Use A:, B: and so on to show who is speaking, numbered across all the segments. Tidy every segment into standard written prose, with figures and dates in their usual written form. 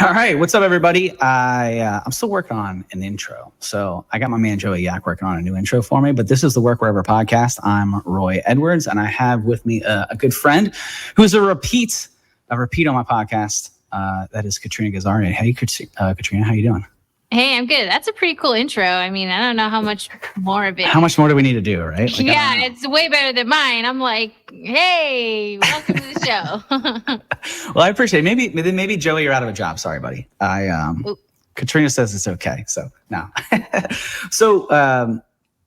A: All right, what's up, everybody? I'm still working on an intro, so I got my man Joey Yak working on a new intro for me. But this is the Work Wherever podcast. I'm Roy Edwards, and I have with me a good friend who's a repeat on my podcast. That is Katrina Ghazarian. Hey, Katrina, how you doing?
B: Hey, I'm good. That's a pretty cool intro. I mean, I don't know how much more of it.
A: How much more do we need to do, right? Like,
B: yeah, it's way better than mine. I'm like, hey, welcome to the show.
A: Well, I appreciate it. Maybe Joey, you're out of a job. Sorry, buddy. Katrina says it's okay. So no.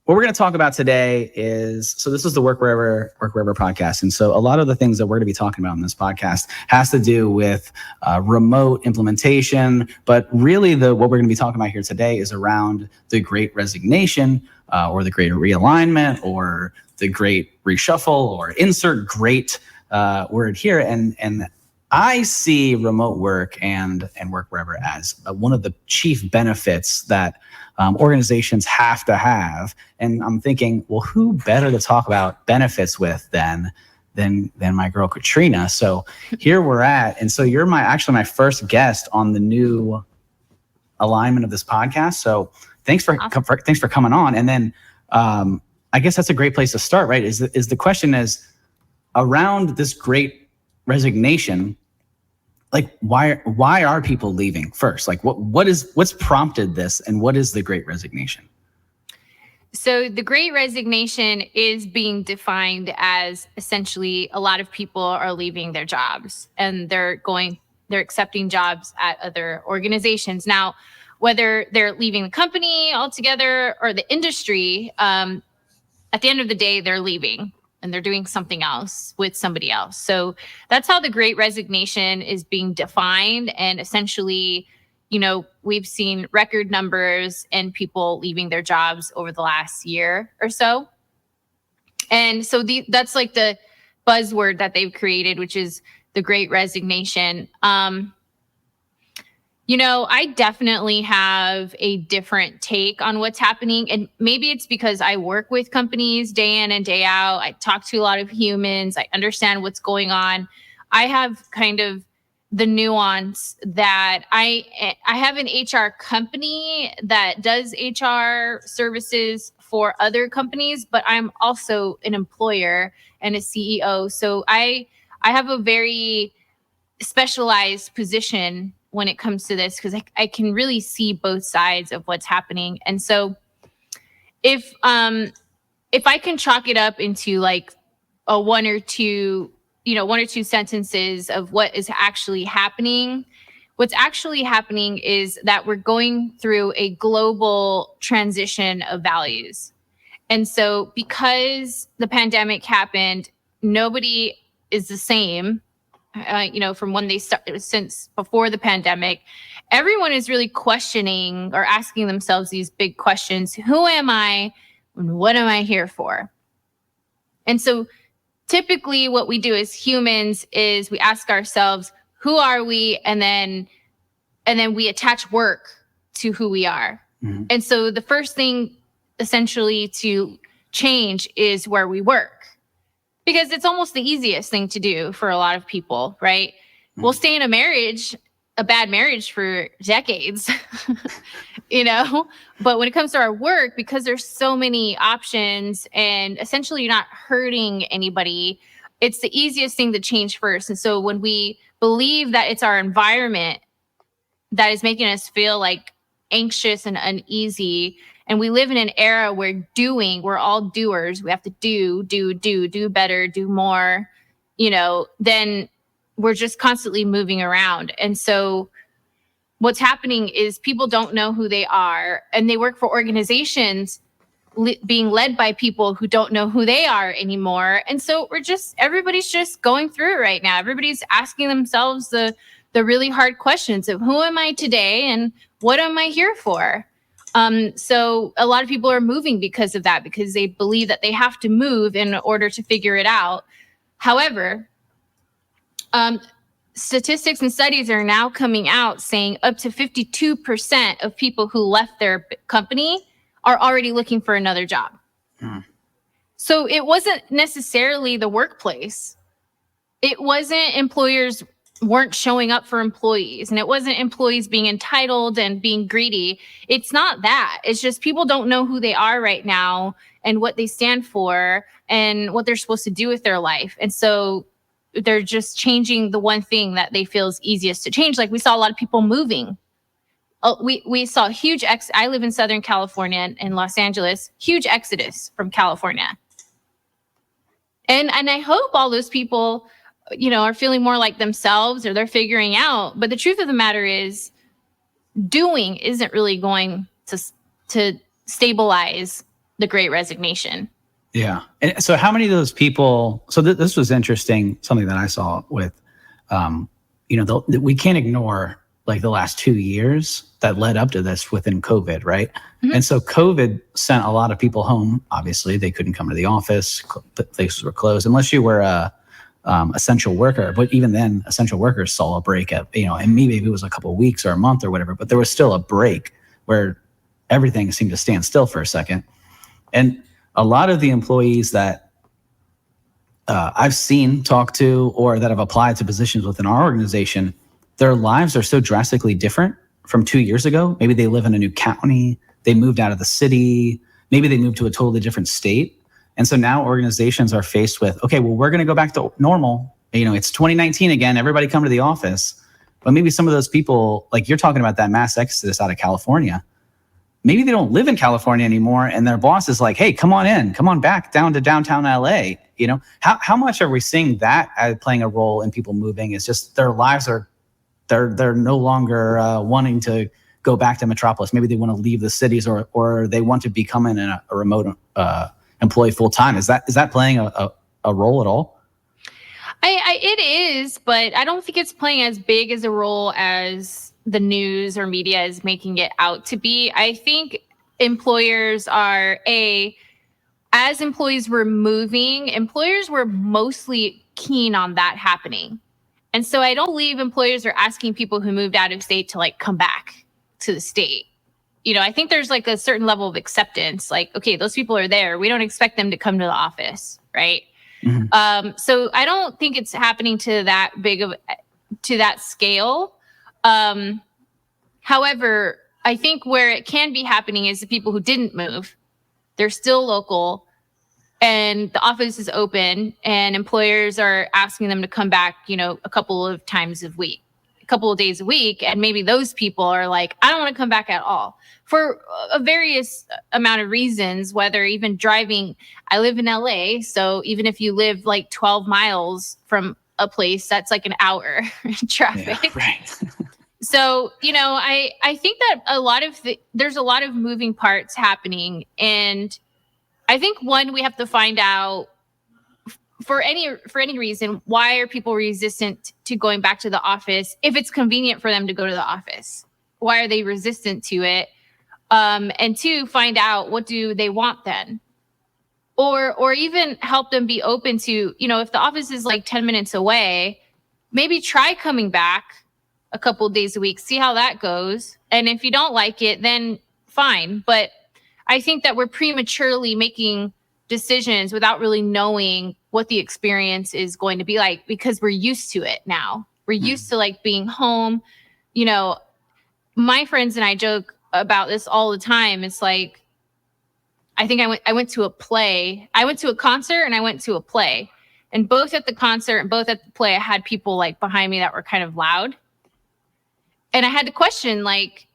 A: What we're going to talk about today is, this is the Work Wherever podcast. And so a lot of the things that we're going to be talking about in this podcast has to do with remote implementation. But really what we're going to be talking about here today is around the Great Resignation or the Great Realignment or the Great Reshuffle or insert great word here. And I see remote work and work wherever as one of the chief benefits that organizations have to have. And I'm thinking, well, who better to talk about benefits with than my girl Katrina? So here we're at, and so you're my first guest on the new alignment of this podcast. So thanks for coming on. And then I guess that's a great place to start, right? Is the question is around this Great Resignation. Like, why are people leaving first? Like, what's prompted this, and what is the Great Resignation?
B: So the Great Resignation is being defined as essentially a lot of people are leaving their jobs and they're accepting jobs at other organizations. Now, whether they're leaving the company altogether or the industry, at the end of the day, they're leaving. And they're doing something else with somebody else. So that's how the Great Resignation is being defined. And essentially, we've seen record numbers and people leaving their jobs over the last year or so. And so that's like the buzzword that they've created, which is the Great Resignation. I definitely have a different take on what's happening. And maybe it's because I work with companies day in and day out. I talk to a lot of humans. I understand what's going on. I have kind of the nuance that I have an HR company that does HR services for other companies, but I'm also an employer and a CEO. So I have a very specialized position when it comes to this, because I can really see both sides of what's happening. And so if I can chalk it up into like a one or two sentences of what is actually happening, what's actually happening is that we're going through a global transition of values. And so because the pandemic happened, nobody is the same. From when they started, since before the pandemic, everyone is really questioning or asking themselves these big questions. Who am I? And what am I here for? And so typically what we do as humans is we ask ourselves, who are we? And then we attach work to who we are. Mm-hmm. And so the first thing essentially to change is where we work. Because it's almost the easiest thing to do for a lot of people, right? Mm-hmm. We'll stay in a bad marriage for decades, But when it comes to our work, because there's so many options and essentially you're not hurting anybody, it's the easiest thing to change first. And so when we believe that it's our environment that is making us feel like anxious and uneasy, and we live in an era where we're all doers. We have to do better, do more, then we're just constantly moving around. And so what's happening is people don't know who they are, and they work for organizations being led by people who don't know who they are anymore. And so everybody's just going through it right now. Everybody's asking themselves the really hard questions of who am I today and what am I here for? So a lot of people are moving because of that, because they believe that they have to move in order to figure it out. However, statistics and studies are now coming out saying up to 52% of people who left their company are already looking for another job. Mm. So it wasn't necessarily the workplace. It wasn't employers weren't showing up for employees, and it wasn't employees being entitled and being greedy. It's not that. It's just people don't know who they are right now and what they stand for and what they're supposed to do with their life. And so they're just changing the one thing that they feel is easiest to change. Like we saw a lot of people moving. We saw huge I live in Southern California in Los Angeles, huge exodus from California. And I hope all those people, are feeling more like themselves, or they're figuring out. But the truth of the matter is, doing isn't really going to stabilize the Great Resignation.
A: Yeah. And so how many of those people, so this was interesting, something that I saw with, we can't ignore like the last 2 years that led up to this within COVID, right? Mm-hmm. And so COVID sent a lot of people home. Obviously, they couldn't come to the office. Places were closed unless you were a essential worker. But even then, essential workers saw a break at, and maybe it was a couple of weeks or a month or whatever, but there was still a break where everything seemed to stand still for a second. And a lot of the employees that I've seen, talk to, or that have applied to positions within our organization, their lives are so drastically different from 2 years ago. Maybe they live in a new county, they moved out of the city, maybe they moved to a totally different state. And so now organizations are faced with, okay, well, we're going to go back to normal. It's 2019 again, everybody come to the office. But maybe some of those people, like you're talking about that mass exodus out of California, maybe they don't live in California anymore, and their boss is like, hey, come on back down to downtown LA. How much are we seeing that as playing a role in people moving? It's just their lives are, they're no longer wanting to go back to metropolis. Maybe they want to leave the cities, or they want to become in a remote employee full time. Is that playing a role at all?
B: It is, but I don't think it's playing as big as a role as the news or media is making it out to be. I think employers are as employees were moving, employers were mostly keen on that happening. And so I don't believe employers are asking people who moved out of state to like come back to the state. I think there's like a certain level of acceptance. Like, okay, those people are there. We don't expect them to come to the office, right? Mm-hmm. So I don't think it's happening to that scale. However, I think where it can be happening is the people who didn't move. They're still local, and the office is open, and employers are asking them to come back, a couple of days a week. And maybe those people are like, I don't want to come back at all for a various amount of reasons, whether even driving. I live in LA. So even if you live like 12 miles from a place, that's like an hour in traffic.
A: Yeah, right.
B: So, I think that there's a lot of moving parts happening. And I think we have to find out for any reason, why are people resistant to going back to the office if it's convenient for them to go to the office? Why are they resistant to it? And two, find out what do they want then? Or even help them be open to, if the office is like 10 minutes away, maybe try coming back a couple of days a week, see how that goes. And if you don't like it, then fine. But I think that we're prematurely making decisions without really knowing what the experience is going to be like, because we're used to it now. We're used to like being home. My friends and I joke about this all the time. It's like, I think I went to a play. I went to a concert and I went to a play. And both at the concert and both at the play, I had people like behind me that were kind of loud. And I had to question, like,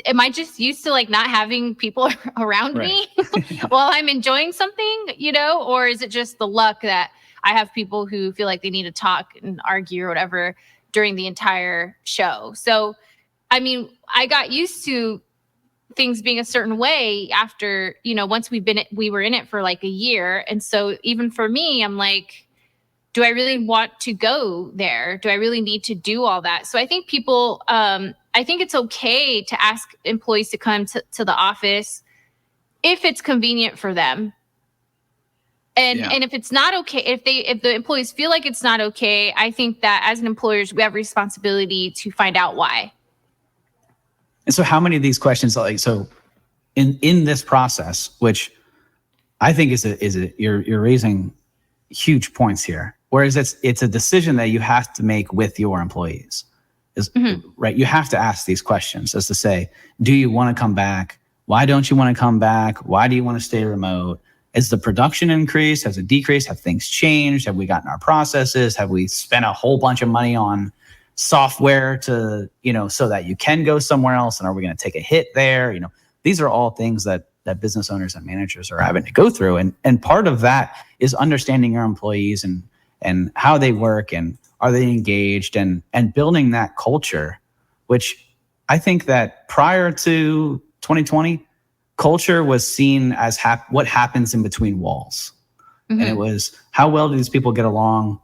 B: am I just used to like not having people around me while I'm enjoying something, or is it just the luck that I have people who feel like they need to talk and argue or whatever during the entire show? So, I mean, I got used to things being a certain way after, once we were in it for like a year. And so even for me, I'm like, do I really want to go there? Do I really need to do all that? So I think people, I think it's okay to ask employees to come to the office if it's convenient for them. And if it's not okay, if the employees feel like it's not okay, I think that as an employers, we have responsibility to find out why.
A: And so how many of these questions, in this process, which I think you're raising huge points here. Whereas it's a decision that you have to make with your employees. Right? You have to ask these questions as to say, do you want to come back? Why don't you want to come back? Why do you want to stay remote? Is the production increased? Has it decreased? Have things changed? Have we gotten our processes? Have we spent a whole bunch of money on software to, so that you can go somewhere else? And are we going to take a hit there? These are all things that business owners and managers are having to go through. And part of that is understanding your employees and how they work and are they engaged and building that culture, which I think that prior to 2020, culture was seen as what happens in between walls. And it was, how well do these people get along?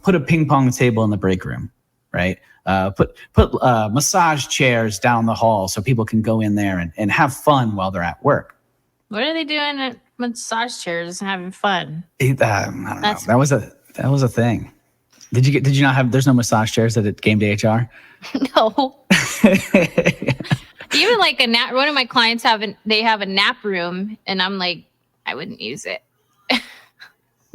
A: Put a ping pong table in the break room, right? Put massage chairs down the hall so people can go in there and have fun while they're at work.
B: What are they doing at massage chairs and having fun?
A: I don't know. That was a thing. Did you not have? There's no massage chairs at Game Day HR.
B: No. Even like a nap. One of my clients have a nap room, and I'm like, I wouldn't use it.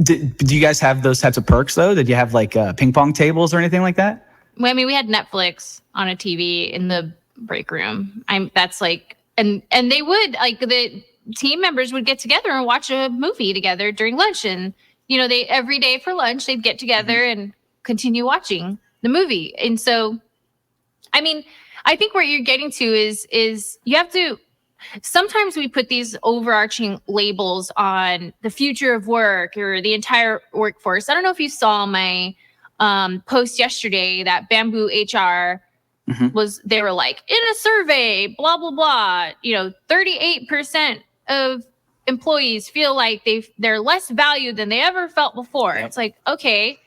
A: Do you guys have those types of perks though? Did you have like ping pong tables or anything like that?
B: Well, I mean, we had Netflix on a TV in the break room. That's like, and they would like the team members would get together and watch a movie together during lunch, and they every day for lunch they'd get together and continue watching the movie. And so, I mean, I think where you're getting to is you have to. Sometimes we put these overarching labels on the future of work or the entire workforce. I don't know if you saw my post yesterday that Bamboo HR they were like, in a survey, blah, blah, blah, 38% of employees feel like they're less valued than they ever felt before. Yep. It's like, okay,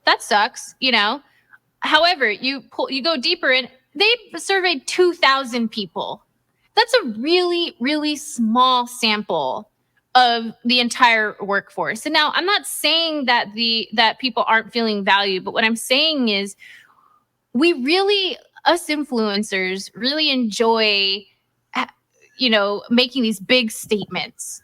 B: that sucks, However, you go deeper and they surveyed 2,000 people. That's a really, really small sample of the entire workforce. And now I'm not saying that that people aren't feeling valued, but what I'm saying is us influencers really enjoy, making these big statements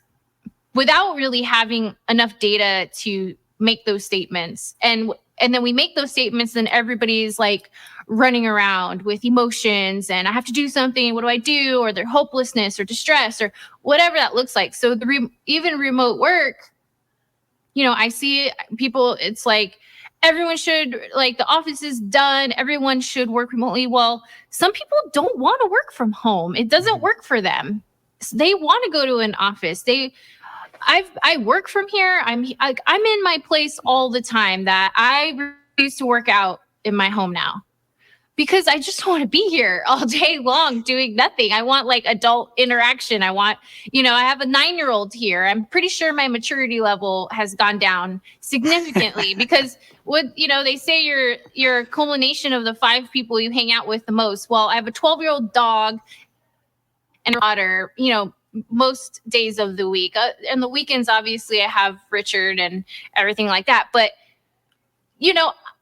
B: without really having enough data to make those statements. And then we make those statements and everybody's like running around with emotions and I have to do something. What do I do? Or their hopelessness or distress or whatever that looks like. So even remote work, I see people, it's like everyone should, like the office is done. Everyone should work remotely. Well, some people don't want to work from home. It doesn't work for them. They want to go to an office. I work from here. I'm in my place all the time that I refuse to work out in my home now because I just want to be here all day long doing nothing. I want like adult interaction. I want, I have a 9-year-old here. I'm pretty sure my maturity level has gone down significantly because they say you're a culmination of the 5 people you hang out with the most. Well, I have a 12-year-old dog and a daughter, most days of the week. And the weekends, obviously, I have Richard and everything like that. But,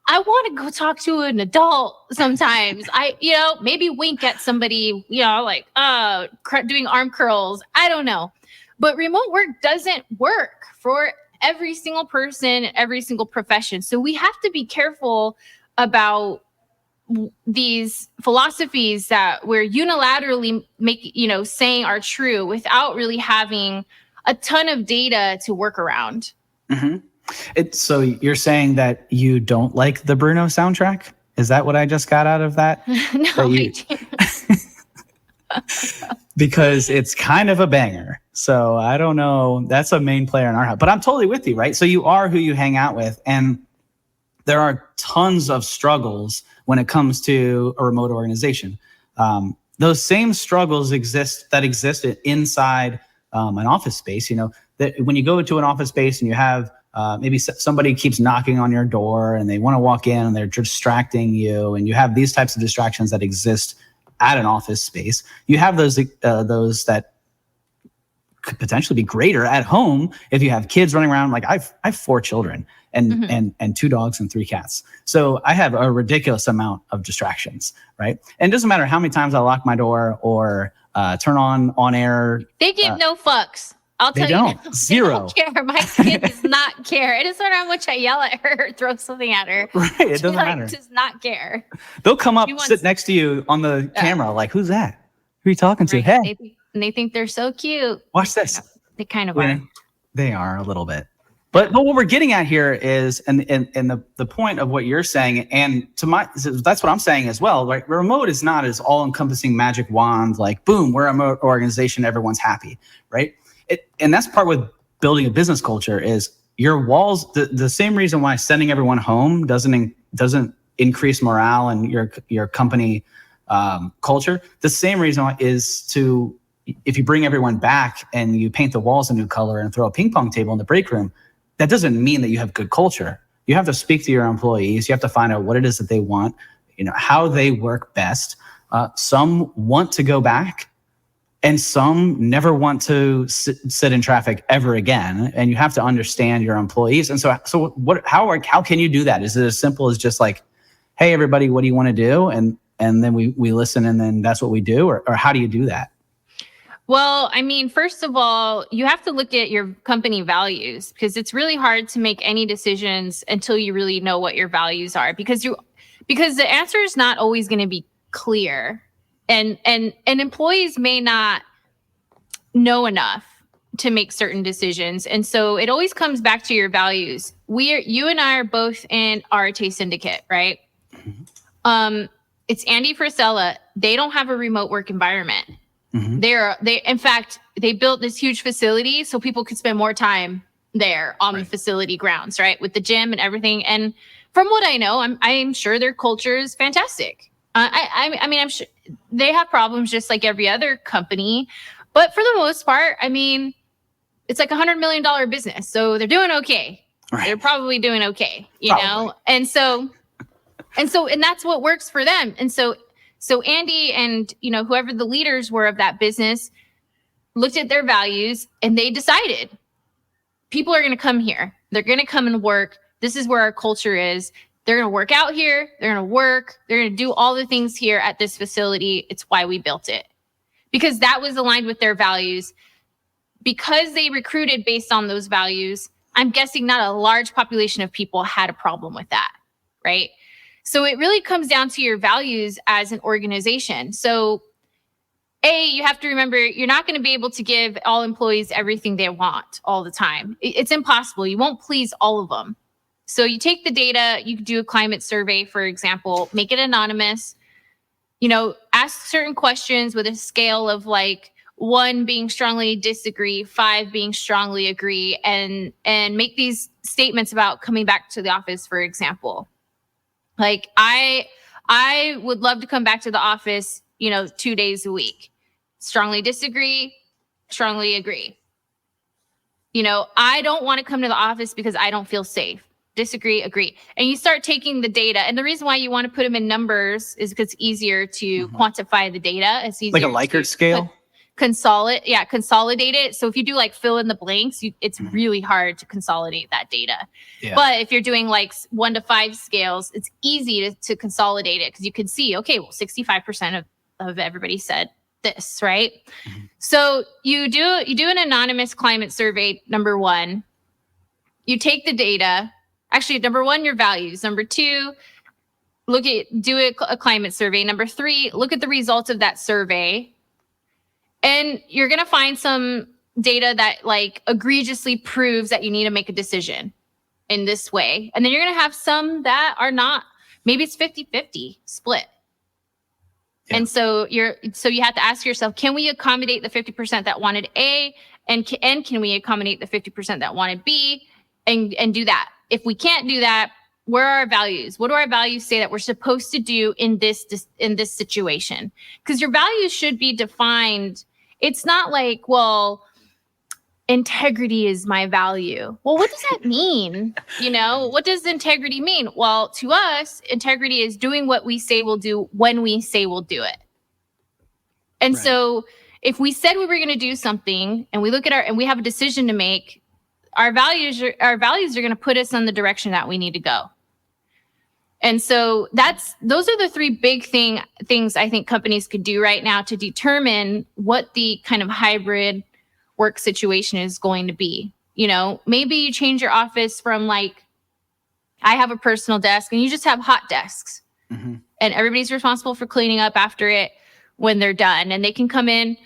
B: I want to go talk to an adult sometimes. Maybe wink at somebody, like doing arm curls. I don't know. But remote work doesn't work for every single person, every single profession. So we have to be careful about these philosophies that we're unilaterally saying are true without really having a ton of data to work around. Mm-hmm.
A: So you're saying that you don't like the Bruno soundtrack? Is that what I just got out of that?
B: No, I didn't.
A: Because it's kind of a banger. So I don't know. That's a main player in our house. But I'm totally with you, right? So you are who you hang out with. And there are tons of struggles when it comes to a remote organization. Those same struggles exist inside an office space. That when you go into an office space and you have maybe somebody keeps knocking on your door and they want to walk in and they're distracting you, and you have these types of distractions that exist at an office space. You have those that could potentially be greater at home if you have kids running around. Like I have 4 children and 2 dogs and 3 cats. So I have a ridiculous amount of distractions, right? And it doesn't matter how many times I lock my door or turn on air.
B: They give no fucks. I'll
A: They
B: tell you
A: don't.
B: now,
A: Zero.
B: They don't care. My kid does not care. It doesn't matter how much I yell at her or throw something at her.
A: Right. It doesn't
B: She
A: matter.
B: does not care.
A: They'll come up,
B: She wants-
A: sit next to you on the camera, like, who's that? Who are you talking to?
B: Right.
A: Hey,
B: They think they're so cute.
A: watch this.
B: They kind of
A: Yeah,
B: are.
A: they are a little bit. But what we're getting at here is, and the point of what you're saying, and that's what I'm saying as well. Right, remote is not as all-encompassing magic wand, like boom, we're a remote organization, everyone's happy, right? And that's part with building a business culture is your walls. The same reason why sending everyone home doesn't increase morale and your company culture. The same reason why is to, if you bring everyone back and you paint the walls a new color and throw a ping pong table in the break room, that doesn't mean that you have good culture. You have to speak to your employees. You have to find out what it is that they want, how they work best. Some want to go back and some never want to sit in traffic ever again. And you have to understand your employees. And so how can you do that? Is it as simple as just like, hey, everybody, what do you want to do? And then we listen and then that's what we do? Or how do you do that?
B: Well, I mean, first of all, you have to look at your company values because it's really hard to make any decisions until you really know what your values are because the answer is not always going to be clear and employees may not know enough to make certain decisions. And so it always comes back to your values. You and I are both in RTA Syndicate, right? Mm-hmm. It's Andy Frisella. They don't have a remote work environment. Mm-hmm. In fact, they built this huge facility so people could spend more time there on the facility grounds, right? With the gym and everything. And from what I know, I'm sure their culture is fantastic. I mean, I'm sure they have problems just like every other company, but for the most part, I mean, it's like $100 million business. So they're doing okay. Right. They're probably doing okay, you know? And that's what works for them. And so Andy and, whoever the leaders were of that business looked at their values and they decided people are going to come here. They're going to come and work. This is where our culture is. They're going to work out here. They're going to work. They're going to do all the things here at this facility. It's why we built it because that was aligned with their values. Because they recruited based on those values, I'm guessing not a large population of people had a problem with that, right? So it really comes down to your values as an organization. So you have to remember, you're not going to be able to give all employees everything they want all the time. It's impossible. You won't please all of them. So you take the data, you do a climate survey, for example, make it anonymous, ask certain questions with a scale of like 1 being strongly disagree, 5 being strongly agree, and make these statements about coming back to the office, for example. Like I would love to come back to the office, 2 days a week. Strongly disagree, strongly agree. I don't want to come to the office because I don't feel safe. Disagree, agree. And you start taking the data. And the reason why you want to put them in numbers is because it's easier to quantify the data. It's easier
A: like a Likert scale?
B: Consolidate it. So if you do like fill in the blanks, it's really hard to consolidate that data. Yeah. But if you're doing like 1 to 5 scales, it's easy to consolidate it because you can see, okay, well, 65% of everybody said this, right? Mm-hmm. So you do an anonymous climate survey. Number 1, you take the data. Actually, number 1, your values. Number 2, do a climate survey. Number 3, look at the results of that survey. And you're going to find some data that like egregiously proves that you need to make a decision in this way. And then you're going to have some that are not, maybe it's 50-50 split. Yeah. And so you have to ask yourself, can we accommodate the 50% that wanted A and can we accommodate the 50% that wanted B and do that? If we can't do that, where are our values? What do our values say that we're supposed to do in this situation? Because your values should be defined. It's not like, well, integrity is my value. Well, what does that mean? What does integrity mean? Well, to us, integrity is doing what we say we'll do when we say we'll do it. And so if we said we were going to do something and we look at and we have a decision to make, our values are going to put us in the direction that we need to go. And so those are the 3 big things I think companies could do right now to determine what the kind of hybrid work situation is going to be. You know, maybe you change your office from like, I have a personal desk and you just have hot desks and everybody's responsible for cleaning up after it when they're done, and they can come in,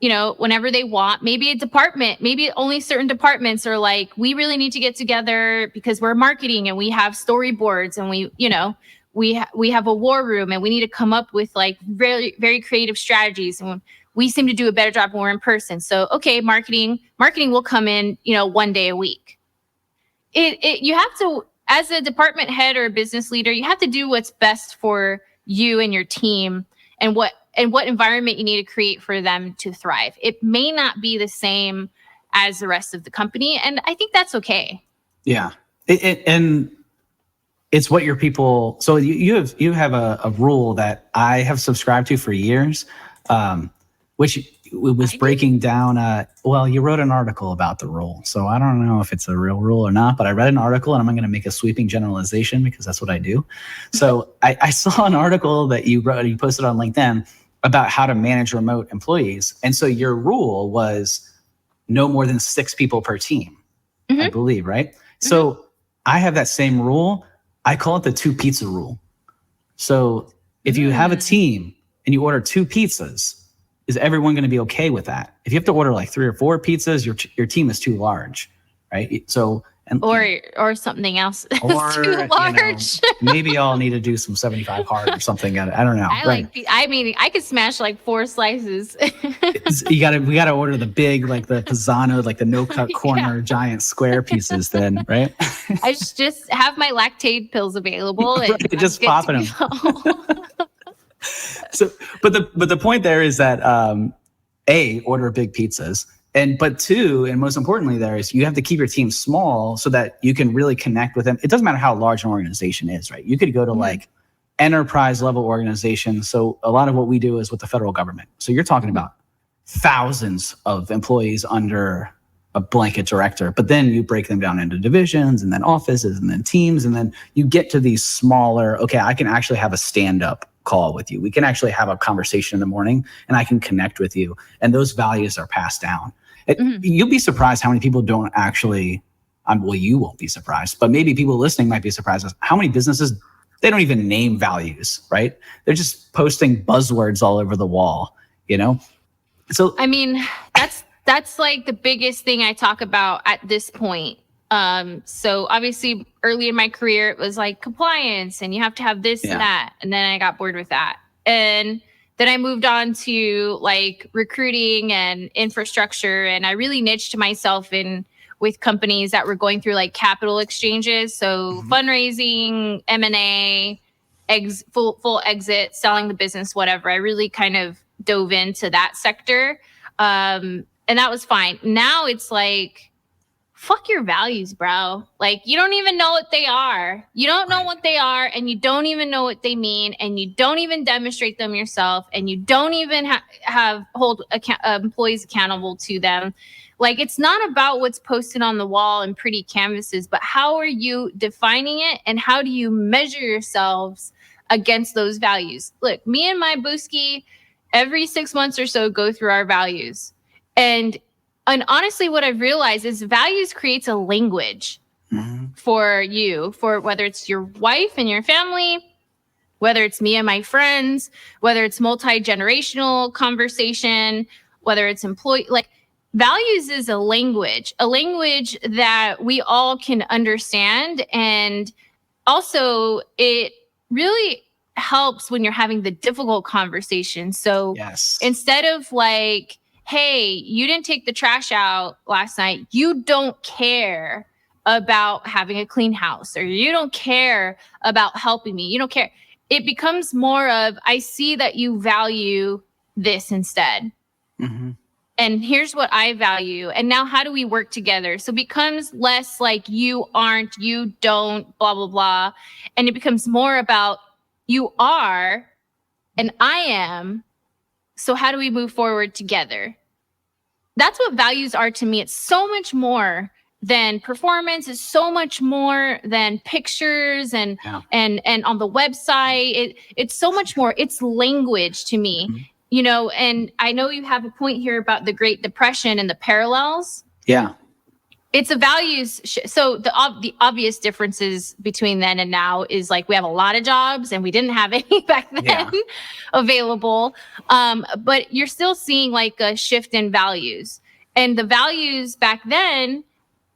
B: you know, whenever they want. Maybe a department, maybe only certain departments are like, we really need to get together because we're marketing and we have storyboards and we, you know, we have a war room and we need to come up with like very, very creative strategies. And we seem to do a better job when we're in person. So, okay, marketing will come in, you know, 1 day a week. You have to, as a department head or a business leader, you have to do what's best for you and your team and what environment you need to create for them to thrive. It may not be the same as the rest of the company. And I think that's okay.
A: Yeah. And it's what your people, so you have a rule that I have subscribed to for years, which was breaking down. Well, you wrote an article about the rule, so I don't know if it's a real rule or not, but I read an article and I'm going to make a sweeping generalization because that's what I do. So I saw an article that you wrote, you posted on LinkedIn about how to manage remote employees. And so your rule was no more than 6 people per team, I believe, right? So I have that same rule. I call it the 2 pizza rule. So if you have a team and you order 2 pizzas, is everyone going to be okay with that? If you have to order like 3 or 4 pizzas, your team is too large, right? So
B: or something else that's too large.
A: You know, maybe y'all need to do some 75 hard or something. I don't know.
B: I mean, I could smash like 4 slices.
A: We gotta order the big, like the Pisano, like the no cut corner giant square pieces then, right?
B: I just have my lactate pills available and
A: just popping them. So, but the point there is that order big pizzas, but 2, and most importantly, there is you have to keep your team small so that you can really connect with them. It doesn't matter how large an organization is, right? You could go to like enterprise level organizations. So a lot of what we do is with the federal government. So you're talking about thousands of employees under a blanket director, but then you break them down into divisions and then offices and then teams, and then you get to these smaller, okay, I can actually have a stand-up call with you. We can actually have a conversation in the morning and I can connect with you. And those values are passed down. You'll be surprised how many people don't actually, well, you won't be surprised, but maybe people listening might be surprised as how many businesses, they don't even name values, right? They're just posting buzzwords all over the wall, you know? So,
B: I mean, that's like the biggest thing I talk about at this point. So obviously early in my career, it was like compliance and you have to have this and that. And then I got bored with that. And then I moved on to like recruiting and infrastructure. And I really niched myself in with companies that were going through like capital exchanges. So fundraising, M&A, full exit, selling the business, whatever. I really kind of dove into that sector. And that was fine. Now it's like, fuck your values, bro. Like, you don't even know what they are. You don't know what they are, and you don't even know what they mean, and you don't even demonstrate them yourself, and you don't even hold employees accountable to them. Like, it's not about what's posted on the wall and pretty canvases, but how are you defining it, and how do you measure yourselves against those values? Look, me and my booski, every 6 months or so, go through our values. And honestly, what I've realized is values creates a language for you, for whether it's your wife and your family, whether it's me and my friends, whether it's multi-generational conversation, whether it's employee, like values is a language that we all can understand. And also it really helps when you're having the difficult conversation. So instead of like, hey, you didn't take the trash out last night, you don't care about having a clean house, or you don't care about helping me, you don't care. It becomes more of, I see that you value this instead. And here's what I value. And now how do we work together? So it becomes less like you aren't, you don't, blah, blah, blah. And it becomes more about you are and I am. So how do we move forward together? That's what values are to me. It's so much more than performance. It's so much more than pictures and on the website. It's so much more. It's language to me. and I know you have a point here about the Great Depression and the parallels.
A: Yeah.
B: It's a values. So the obvious differences between then and now is like we have a lot of jobs and we didn't have any back then available. But you're still seeing like a shift in values. And the values back then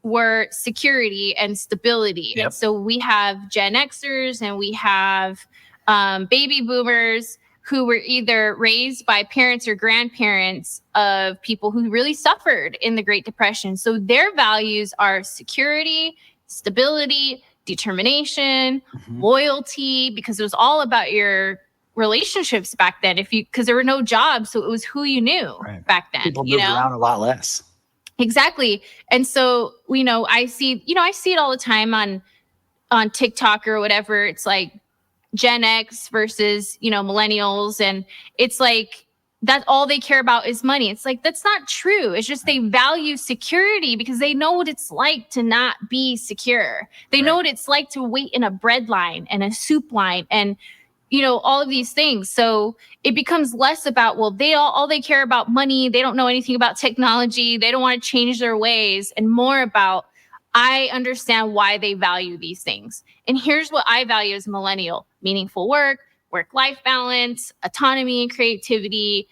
B: were security and stability.
A: Yep.
B: And so we have Gen Xers and we have baby boomers who were either raised by parents or grandparents of people who really suffered in the Great Depression. So their values are security, stability, determination, loyalty, because it was all about your relationships back then. Because there were no jobs, so it was who you knew back then.
A: People moved around a lot less.
B: Exactly. And so, I see it all the time on TikTok or whatever. It's like Gen X versus, millennials. And it's like, that's all they care about is money. It's like, that's not true. It's just they value security because they know what it's like to not be secure. They know what it's like to wait in a bread line and a soup line and, all of these things. So it becomes less about, well, they care about money. They don't know anything about technology. They don't want to change their ways, and more about, I understand why they value these things. And here's what I value as a millennial: meaningful work, work-life balance, autonomy and creativity.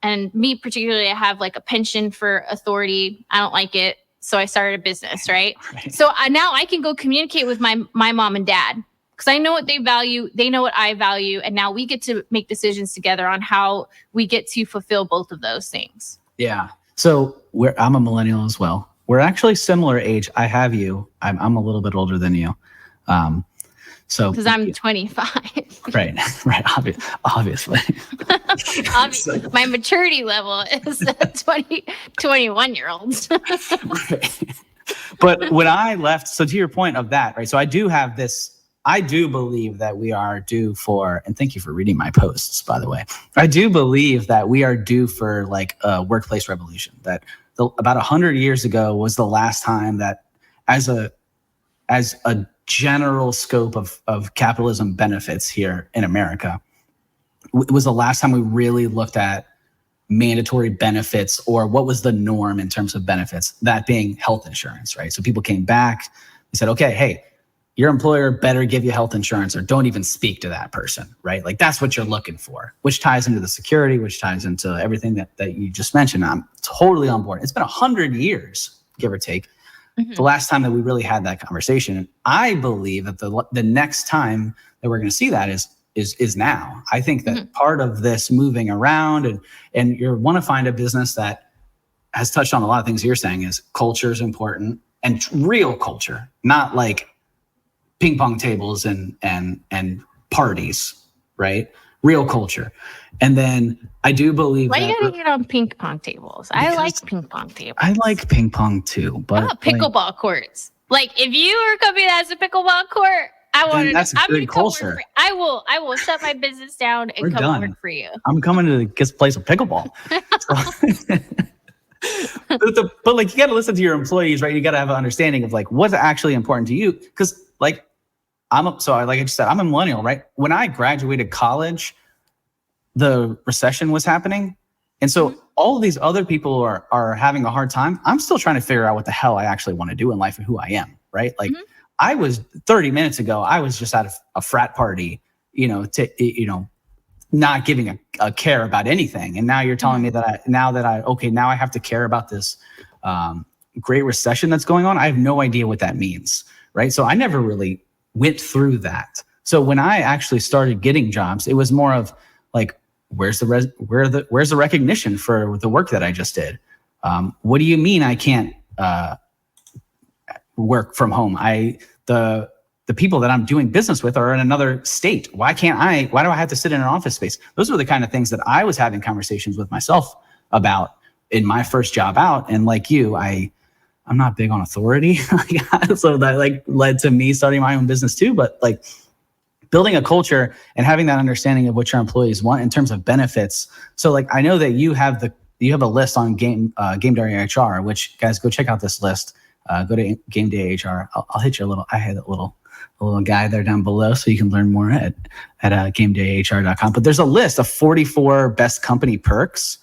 B: And me particularly, I have like a penchant for authority. I don't like it. So I started a business, right? So now I can go communicate with my mom and dad because I know what they value. They know what I value. And now we get to make decisions together on how we get to fulfill both of those things.
A: Yeah. So I'm a millennial as well. We're actually similar age. I have you. I'm a little bit older than you.
B: Because I'm 25.
A: Right. Obviously.
B: My maturity level is 21-year-olds.
A: Right. But when I left, so to your point of that, right? So I do believe that we are due for, and thank you for reading my posts, by the way. I do believe that we are due for like a workplace revolution. That about 100 years ago was the last time that as a general scope of capitalism benefits here in America, it was the last time we really looked at mandatory benefits or what was the norm in terms of benefits, that being health insurance, right? So people came back, they said, okay, hey, your employer better give you health insurance or don't even speak to that person, right? Like that's what you're looking for, which ties into the security, which ties into everything that you just mentioned. I'm totally on board. It's been 100 years, give or take, the last time that we really had that conversation. And I believe that the next time that we're going to see that is now. I think that part of this moving around and you want to find a business that has touched on a lot of things you're saying is culture is important, and real culture, not like ping pong tables and parties, right? Real culture. And then I do believe
B: why you gotta get on ping pong tables? I like ping pong tables.
A: I like ping pong too, but
B: pickleball courts. Like if you are a company that has a pickleball court,
A: that's a good culture.
B: I will shut my business down and come work for you.
A: I'm coming to this place of pickleball. But like you got to listen to your employees, right? You got to have an understanding of like what's actually important to you, because like like I just said, I'm a millennial, right? When I graduated college, the recession was happening. And so all of these other people are having a hard time. I'm still trying to figure out what the hell I actually want to do in life and who I am, right? Like I was 30 minutes ago, I was just at a frat party, not giving a care about anything. And now you're telling me that now I have to care about this great recession that's going on. I have no idea what that means, right? So I never really went through that. So when I actually started getting jobs, it was more of like, where's the recognition for the work that I just did? What do you mean I can't work from home? The people that I'm doing business with are in another state. Why do I have to sit in an office space? Those were the kind of things that I was having conversations with myself about in my first job out. And like you, I'm not big on authority. So that like led to me starting my own business too. But like building a culture and having that understanding of what your employees want in terms of benefits. So like, I know that you have a list on Game Day HR, which guys, go check out this list. Go to Game Day HR. I'll hit you a little. I had a little guide there down below so you can learn more at gamedayhr.com. But there's a list of 44 best company perks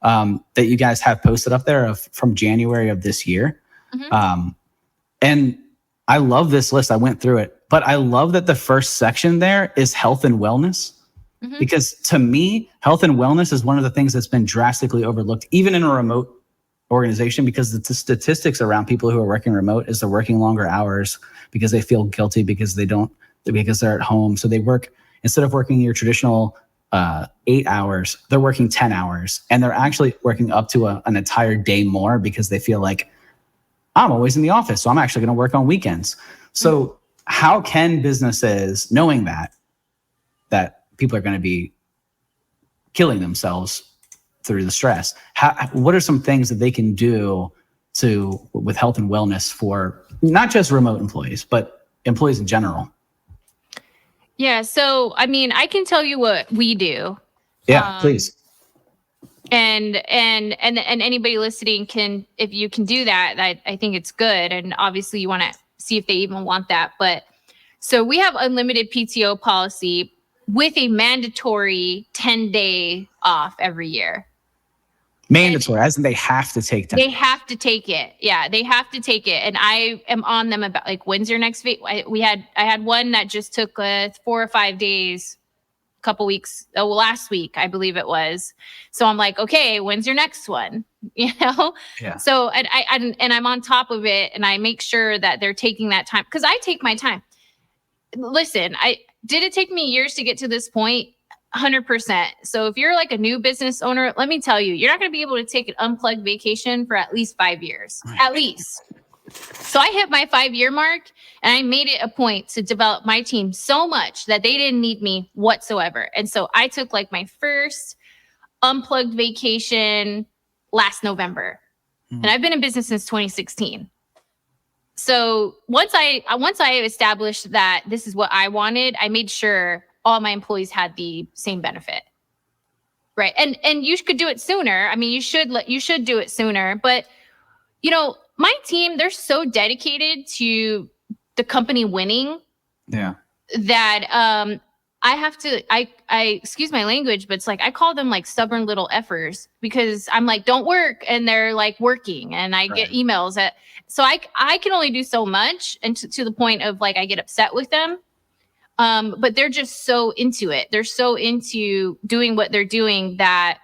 A: that you guys have posted up there from January of this year. And I love this list. I went through it, but I love that the first section there is health and wellness. Because to me, health and wellness is one of the things that's been drastically overlooked, even in a remote organization, because the statistics around people who are working remote is they're working longer hours because they feel guilty because they're at home. So they work, instead of working your traditional 8 hours, they're working 10 hours, and they're actually working up to an entire day more because they feel like, I'm always in the office, so I'm actually going to work on weekends. So how can businesses, knowing that people are going to be killing themselves through the stress, what are some things that they can do with health and wellness for not just remote employees, but employees in general?
B: Yeah. So, I mean, I can tell you what we do.
A: Yeah, please.
B: And anybody listening can, if you can do that, I think it's good. And obviously you want to see if they even want that. But so we have unlimited PTO policy with a mandatory 10-day off every year.
A: Mandatory, as in they have to take that.
B: They have to take it. Yeah, they have to take it. And I am on them about, like, when's your next I had one that just took 4 or 5 days, a couple weeks, last week, I believe it was. So I'm like, okay, when's your next one? You know?
A: Yeah.
B: So, and I'm on top of it, and I make sure that they're taking that time, because I take my time. Listen, did it take me years to get to this point? 100%. So if you're like a new business owner, let me tell you, you're not going to be able to take an unplugged vacation for at least 5 years, at least. So I hit my 5-year mark, and I made it a point to develop my team so much that they didn't need me whatsoever. And so I took like my first unplugged vacation last November, and I've been in business since 2016. So once I established that this is what I wanted, I made sure all my employees had the same benefit, right? And you could do it sooner. I mean, you should do it sooner. But you know, my team, they're so dedicated to the company winning, that I have to. I excuse my language, but it's like I call them like stubborn little effers, because I'm like, don't work, and they're like working, and I get emails at. So I can only do so much, and to the point of like I get upset with them. But they're just so into it. They're so into doing what they're doing that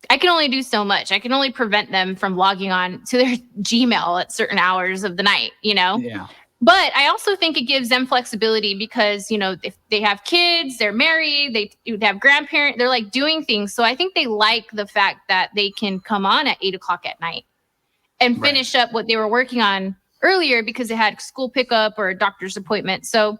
B: I can only do so much. I can only prevent them from logging on to their Gmail at certain hours of the night, you know?
A: Yeah.
B: But I also think it gives them flexibility because, you know, if they have kids, they're married, they have grandparents, they're like doing things. So I think they like the fact that they can come on at 8:00 at night and finish up what they were working on earlier because they had school pickup or a doctor's appointment. So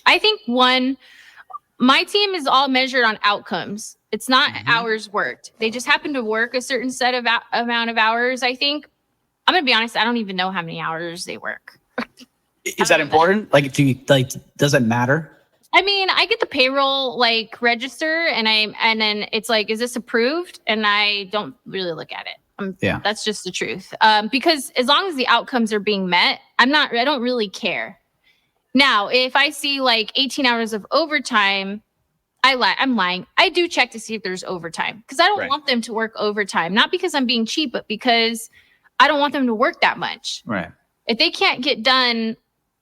B: I think my team is all measured on outcomes. It's not hours worked. They just happen to work a certain set of amount of hours. I think, I'm going to be honest, I don't even know how many hours they work.
A: Is that important? Like, does it matter?
B: I mean, I get the payroll like register, and then it's like, is this approved? And I don't really look at it. That's just the truth. Because as long as the outcomes are being met, I don't really care. Now, if I see like 18 hours of overtime, I'm lying. I do check to see if there's overtime, because I don't want them to work overtime, not because I'm being cheap, but because I don't want them to work that much.
A: Right.
B: If they can't get done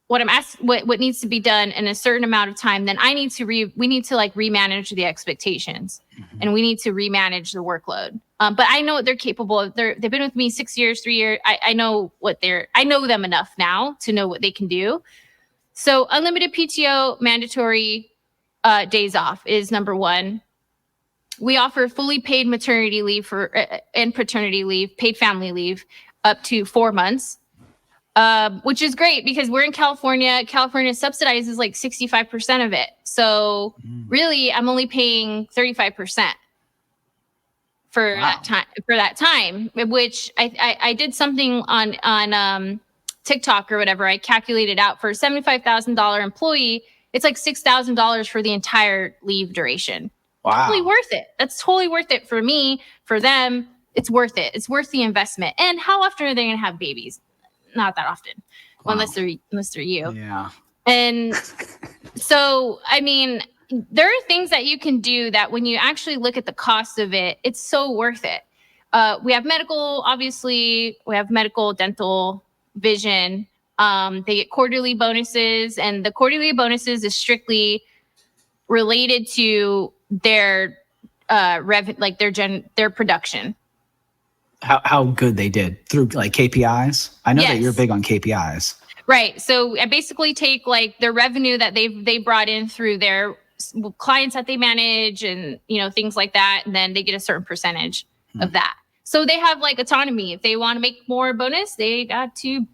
B: what I'm asking, what needs to be done in a certain amount of time, then we need to like remanage the expectations, and we need to remanage the workload. But I know what they're capable of. They've been with me 6 years, 3 years. I know I know them enough now to know what they can do. So unlimited PTO, mandatory days off is number one. We offer fully paid maternity leave and paternity leave, paid family leave, up to 4 months, which is great because we're in California. California subsidizes like 65% of it. So really, I'm only paying 35% for that time, which I did something on TikTok or whatever. I calculated out for a $75,000 employee, it's like $6,000 for the entire leave duration. Wow. Totally worth it. That's totally worth it for me, for them. It's worth it. It's worth the investment. And how often are they going to have babies? Not that often, unless they're you.
A: Yeah.
B: And so, I mean, there are things that you can do that when you actually look at the cost of it, it's so worth it. We have medical, obviously, we have medical, dental, vision. They get quarterly bonuses, and the quarterly bonuses is strictly related to their their production.
A: How good they did through like KPIs. I know that you're big on KPIs.
B: Right. So I basically take like their revenue that they brought in through their clients that they manage and, things like that. And then they get a certain percentage of that. So they have like autonomy. If they want to make more bonus, they got to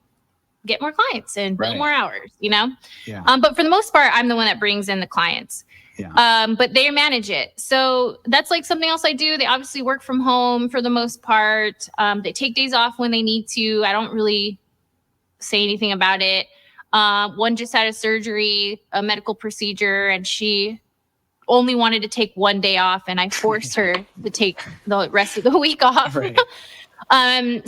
B: get more clients and build more hours, Yeah. But for the most part, I'm the one that brings in the clients. Yeah. But they manage it. So that's like something else I do. They obviously work from home for the most part. They take days off when they need to. I don't really say anything about it. One just had a surgery, a medical procedure, and she only wanted to take one day off, and I forced her to take the rest of the week off. Right. But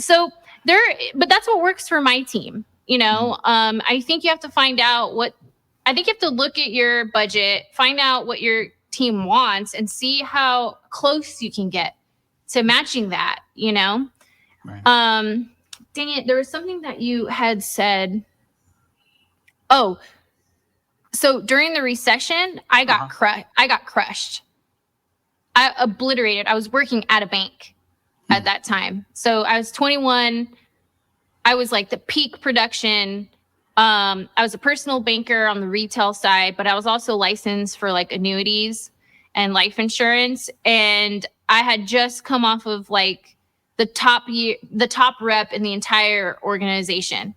B: that's what works for my team. I think you have to find out I think you have to look at your budget, find out what your team wants, and see how close you can get to matching that, Right. Dang it, there was something that you had said. Oh, so during the recession, I got crushed. I obliterated. I was working at a bank at that time. So I was 21. I was like the peak production. I was a personal banker on the retail side, but I was also licensed for like annuities and life insurance. And I had just come off of like the top rep in the entire organization.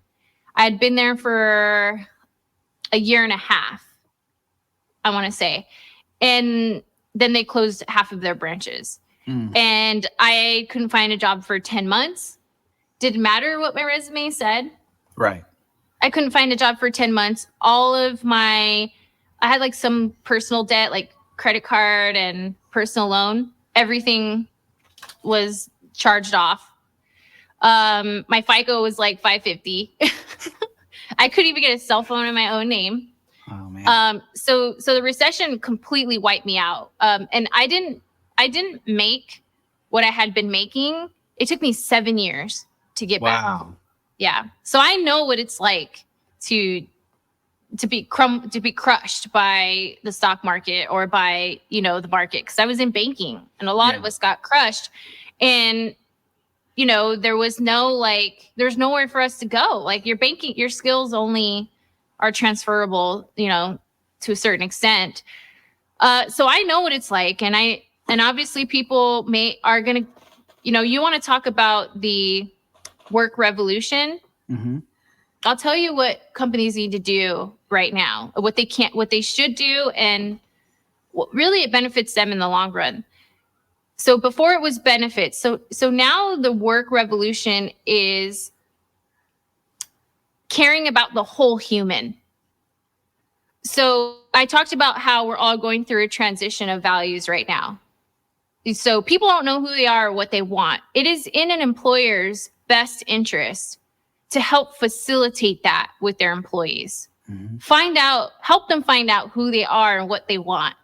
B: I had been there for a year and a half, I want to say. And then they closed half of their branches. And I couldn't find a job for 10 months. Didn't matter what my resume said.
A: Right.
B: I couldn't find a job for 10 months. I had like some personal debt, like credit card and personal loan. Everything was charged off. My FICO was like 550. I couldn't even get a cell phone in my own name. Oh man. So the recession completely wiped me out. And I didn't make what I had been making. It took me 7 years to get back. Yeah. So I know what it's like to be crushed by the stock market or by, the market. Cause I was in banking and a lot of us got crushed, and, there's nowhere for us to go. Like your skills only are transferable, to a certain extent. So I know what it's like. And obviously people are going to, you want to talk about the work revolution. Mm-hmm. I'll tell you what companies need to do right now, what they should do, and what really it benefits them in the long run. So before it was benefits. So now the work revolution is caring about the whole human. So I talked about how we're all going through a transition of values right now. So people don't know who they are or what they want. It is in an employer's best interest to help facilitate that with their employees. Mm-hmm. Help them find out who they are and what they want,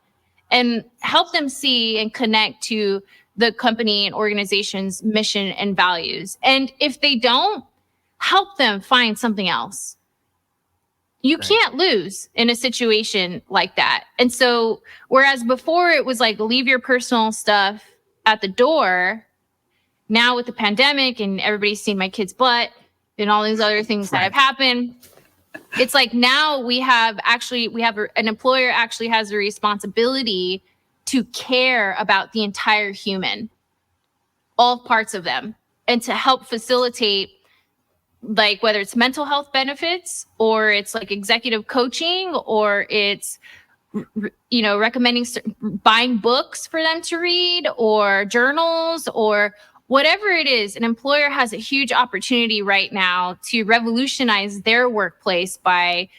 B: and help them see and connect to the company and organization's mission and values. And if they don't, help them find something else. You can't lose in a situation like that. And so, whereas before it was like, leave your personal stuff at the door, now with the pandemic and everybody's seen my kid's butt and all these other things that have happened, it's like now an employer actually has a responsibility to care about the entire human, all parts of them, and to help facilitate, like whether it's mental health benefits or it's like executive coaching or it's, recommending buying books for them to read or journals or whatever it is. An employer has a huge opportunity right now to revolutionize their workplace by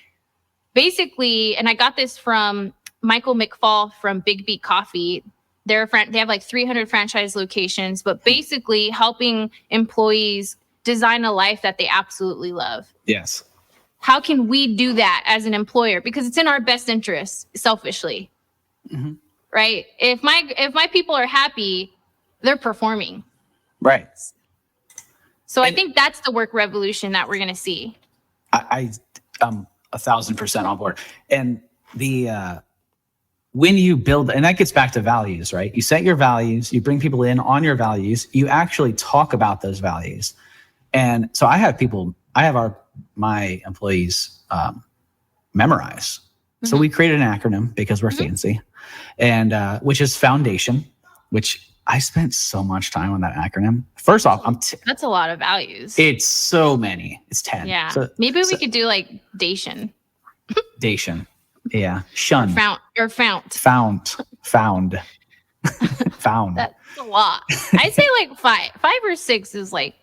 B: basically, and I got this from Michael McFall from Big Beat Coffee. They have like 300 franchise locations, but basically helping employees design a life that they absolutely love.
A: Yes.
B: how can we do that as an employer? Because it's in our best interest, selfishly.
A: Mm-hmm.
B: Right? If my people are happy, they're performing.
A: Right.
B: So I think that's the work revolution that we're going to see.
A: I'm 1,000% on board. And when you build, and that gets back to values, right? You set your values, you bring people in on your values, you actually talk about those values. And so I have my employees memorize. Mm-hmm. So we created an acronym because we're fancy, and which is foundation, which I spent so much time on that acronym. First off,
B: that's a lot of values.
A: It's so many. It's 10.
B: Yeah. So, maybe we could do like Dation.
A: Dation. Yeah. Shun.
B: Or fount.
A: Found.
B: That's a lot. I'd say like 5 or 6 is like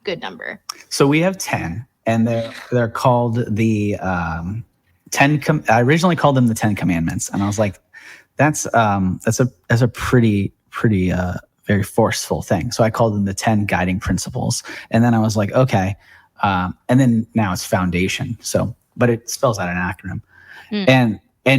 B: good number.
A: So we have 10, and they're called the 10. I originally called them the 10 Commandments, and I was like, that's a pretty very forceful thing. So I called them the 10 Guiding Principles, and then I was like, okay, and then now it's foundation. So, but it spells out an acronym,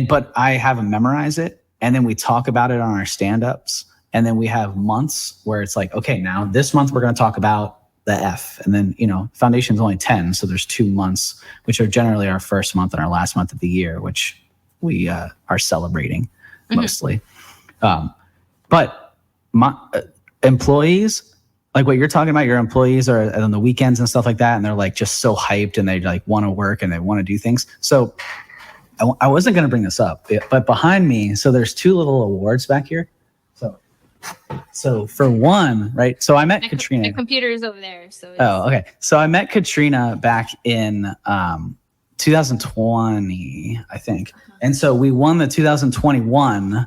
A: but I have them memorize it, and then we talk about it on our stand-ups, and then we have months where it's like, okay, now this month we're going to talk about the F, and then foundation is only 10, so there's 2 months, which are generally our first month and our last month of the year, which we are celebrating mostly. But my employees, like what you're talking about, your employees are on the weekends and stuff like that, and they're like just so hyped, and they like want to work and they want to do things. So I wasn't going to bring this up, but behind me, so there's 2 little awards back here. So for one, right? So I met Katrina.
B: The computer's over there. So
A: okay. So I met Katrina back in 2020, I think. And so we won the 2021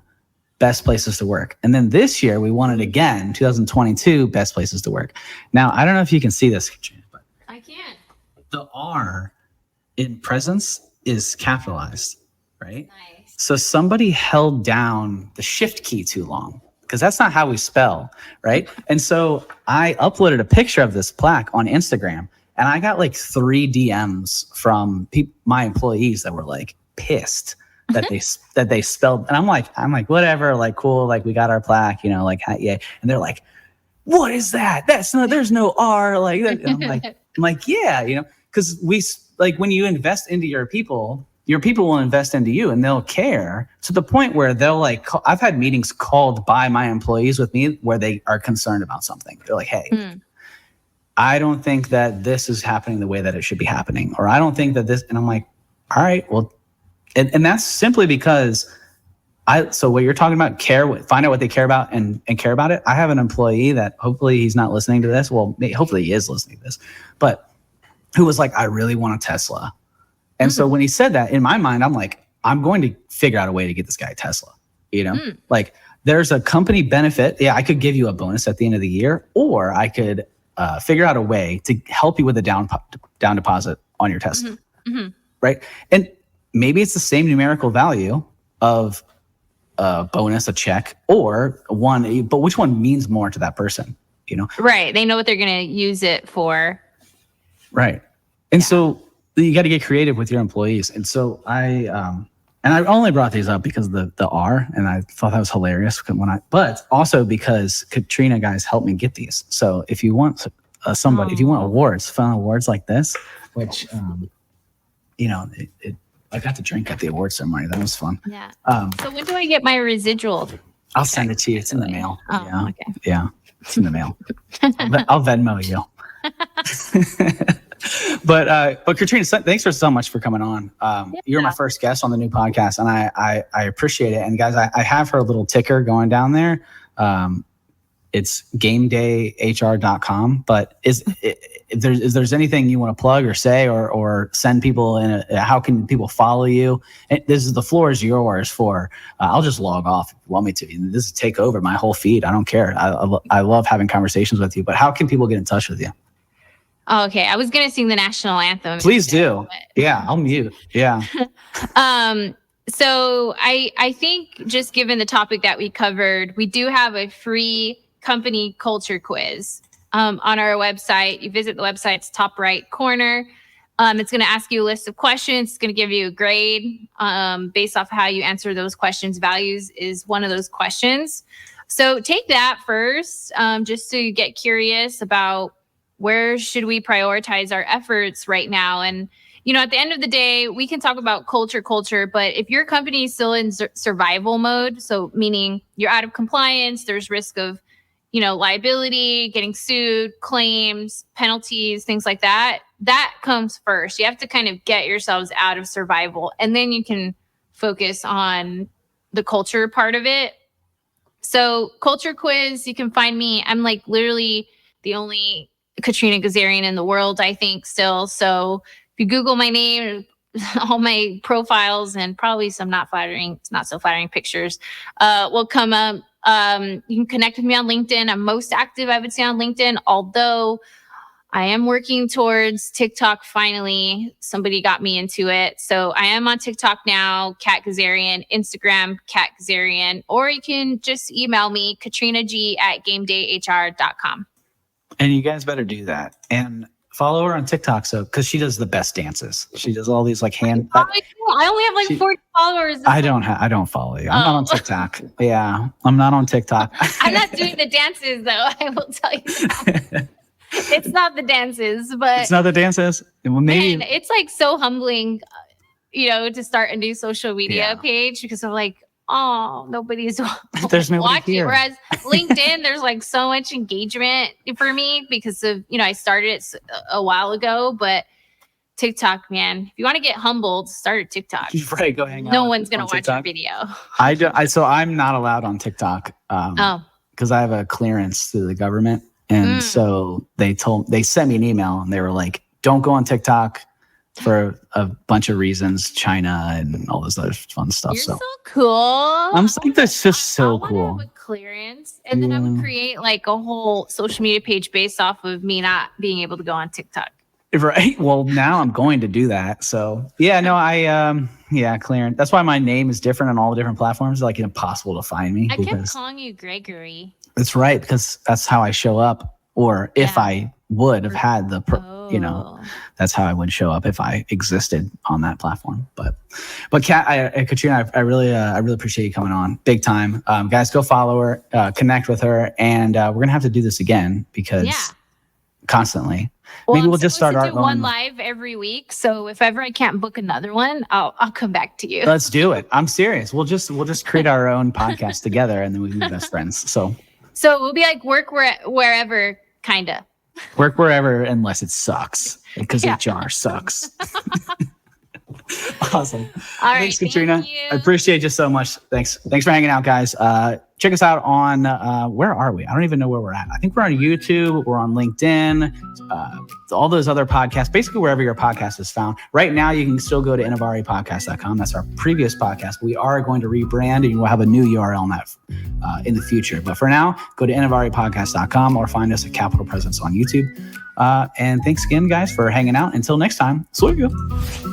A: Best Places to Work. And then this year we won it again, 2022 Best Places to Work. Now, I don't know if you can see this, Katrina, but
B: I can.
A: The R in presence is capitalized, right?
B: Nice.
A: So somebody held down the shift key too long, because that's not how we spell, right? And so I uploaded a picture of this plaque on Instagram, and I got like 3 DMs from my employees that were like pissed that they spelled. And I'm like, whatever, like cool, like we got our plaque, like yeah. And they're like, what is that? There's no R like that. And I'm like, yeah, because we like when you invest into your people will invest into you, and they'll care to the point where they'll like, I've had meetings called by my employees with me where they are concerned about something. They're like, hey, I don't think that this is happening the way that it should be happening. Or I don't think that this, and I'm like, all right, well, and that's simply because so what you're talking about, find out what they care about and care about it. I have an employee that hopefully he's not listening to this. Well, hopefully he is listening to this, but who was like, I really want a Tesla. And so when he said that, in my mind, I'm like, I'm going to figure out a way to get this guy a Tesla. Like there's a company benefit. Yeah, I could give you a bonus at the end of the year, or I could figure out a way to help you with a down deposit on your Tesla, right? And maybe it's the same numerical value of a bonus, a check, or one, but which one means more to that person?
B: Right. They know what they're going to use it for.
A: Right. And so you got to get creative with your employees. And so I only brought these up because of the R, and I thought that was hilarious but also because Katrina guys helped me get these. So if you want if you want awards, fun awards like this, which, I got to drink at the award ceremony. That was fun.
B: Yeah. So when do I get my residual?
A: I'll send it to you. It's in the mail.
B: Oh,
A: yeah.
B: Okay.
A: Yeah. It's in the mail. I'll Venmo you. But Katrina, thanks so much for coming on. You're my first guest on the new podcast, and I appreciate it. And guys, I have her little ticker going down there. It's gamedayhr.com. But if there's anything you want to plug or say or send people in, how can people follow you? And the floor is yours for. I'll just log off if you want me to. This is take over my whole feed. I don't care. I love having conversations with you. But how can people get in touch with you?
B: Oh, okay. I was going to sing the national anthem.
A: Please do. Yeah, I'll mute. Yeah.
B: So I think just given the topic that we covered, we do have a free company culture quiz on our website. You visit the website's top right corner. It's going to ask you a list of questions. It's going to give you a grade based off how you answer those questions. Values is one of those questions. So take that first, just to get curious about where should we prioritize our efforts right now. And, at the end of the day, we can talk about culture, but if your company is still in survival mode, so meaning you're out of compliance, there's risk of, liability, getting sued, claims, penalties, things like that, that comes first. You have to kind of get yourselves out of survival, and then you can focus on the culture part of it. So culture quiz, you can find me. I'm like literally the only Katrina Ghazarian in the world, I think, still. So if you Google my name, all my profiles and probably some not so flattering pictures will come up. You can connect with me on LinkedIn. I'm most active, I would say, on LinkedIn, although I am working towards TikTok. Finally, somebody got me into it. So I am on TikTok now, Kat Ghazarian, Instagram, Kat Ghazarian, or you can just email me, katrinag@gamedayhr.com.
A: And you guys better do that. And follow her on TikTok, because she does the best dances. She does all these like hand.
B: I only have 40 followers.
A: I don't follow you. I'm not on TikTok. Yeah, I'm not on TikTok.
B: I'm not doing the dances though. I will tell you that. It's not the dances, but
A: it's not the dances. Well, maybe
B: man, it's like so humbling, to start a new social media page, because I'm like, oh, nobody's
A: there's nobody
B: watching.
A: here.
B: Whereas LinkedIn, there's like so much engagement for me because of, I started it a while ago, but TikTok, man, if you want to get humbled, start a TikTok.
A: Right, go hang out.
B: No one's going to watch your video.
A: So I'm not allowed on TikTok because I have a clearance through the government. And so they sent me an email and they were like, don't go on TikTok for a bunch of reasons, China and all this other fun stuff.
B: You're so cool.
A: I'm like, that's just so cool.
B: I want to have a clearance, and then I would create like a whole social media page based off of me not being able to go on TikTok.
A: Right. Well, now I'm going to do that. So clearance. That's why my name is different on all the different platforms. It's like impossible to find me.
B: I kept calling you Gregory.
A: That's right, because that's how I show up. Or if I would have had that's how I would show up if I existed on that platform. But Katrina, I really appreciate you coming on, big time. Guys, go follow her, connect with her, and we're gonna have to do this again because constantly.
B: Well,
A: maybe we'll just start our own
B: one live every week. So if ever I can't book another one, I'll come back to you.
A: Let's do it. I'm serious. We'll just create our own podcast together, and then we can be best friends. So
B: we'll be like work wherever, kind of.
A: Work wherever, unless it sucks, because HR sucks. Awesome.
B: All right.
A: Thanks, Katrina. I appreciate you so much. Thanks for hanging out, guys. Check us out on, where are we? I don't even know where we're at. I think we're on YouTube. We're on LinkedIn, all those other podcasts, basically wherever your podcast is found. Right now, you can still go to innovariepodcast.com. That's our previous podcast. We are going to rebrand, and we'll have a new URL on that in the future. But for now, go to innovariepodcast.com or find us at Capital Presence on YouTube. And thanks again, guys, for hanging out. Until next time, see you.